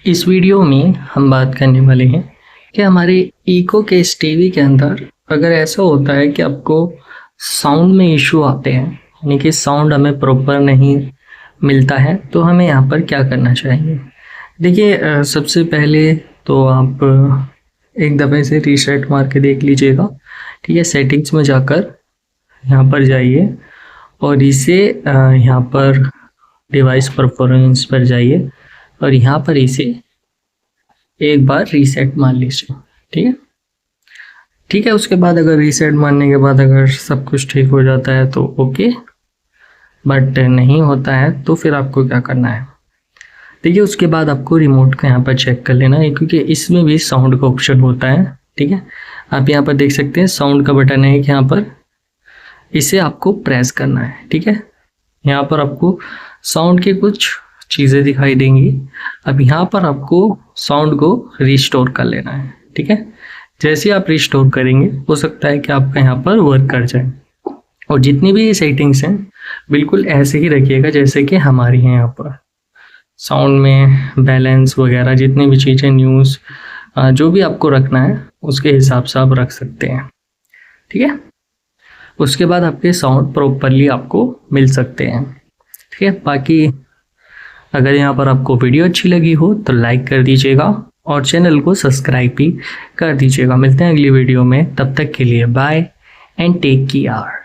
इस वीडियो में हम बात करने वाले हैं कि हमारे इको के इस टीवी के अंदर अगर ऐसा होता है कि आपको साउंड में इशू आते हैं, यानी कि साउंड हमें प्रॉपर नहीं मिलता है, तो हमें यहाँ पर क्या करना चाहिए। देखिए, सबसे पहले तो आप एक दफ़े से रीसेट मार के देख लीजिएगा। ठीक है, सेटिंग्स में जाकर यहाँ पर जाइए और इसे यहाँ पर डिवाइस परफॉर्मेंस पर जाइए और यहाँ पर इसे एक बार रीसेट मार लीजिए। ठीक है, ठीक है। उसके बाद अगर रीसेट मारने के बाद अगर सब कुछ ठीक हो जाता है तो ओके, बट नहीं होता है तो फिर आपको क्या करना है। देखिए, उसके बाद आपको रिमोट का यहाँ पर चेक कर लेना है, क्योंकि इसमें भी साउंड का ऑप्शन होता है। ठीक है, आप यहाँ पर देख सकते हैं साउंड का बटन है कि यहाँ पर इसे आपको प्रेस करना है। ठीक है, यहाँ पर आपको साउंड की कुछ चीज़ें दिखाई देंगी। अब यहाँ पर आपको साउंड को रिस्टोर कर लेना है। ठीक है, जैसे आप रिस्टोर करेंगे हो सकता है कि आपका यहाँ पर वर्क कर जाए। और जितनी भी सेटिंग्स हैं बिल्कुल ऐसे ही रखिएगा जैसे कि हमारी हैं। यहाँ पर साउंड में बैलेंस वगैरह जितनी भी चीज़ें, न्यूज़, जो भी आपको रखना है उसके हिसाब से आप रख सकते हैं। ठीक है, उसके बाद आपके साउंड प्रॉपरली आपको मिल सकते हैं। ठीक है, बाकी अगर यहाँ पर आपको वीडियो अच्छी लगी हो तो लाइक कर दीजिएगा और चैनल को सब्सक्राइब भी कर दीजिएगा। मिलते हैं अगली वीडियो में, तब तक के लिए बाय एंड टेक केयर।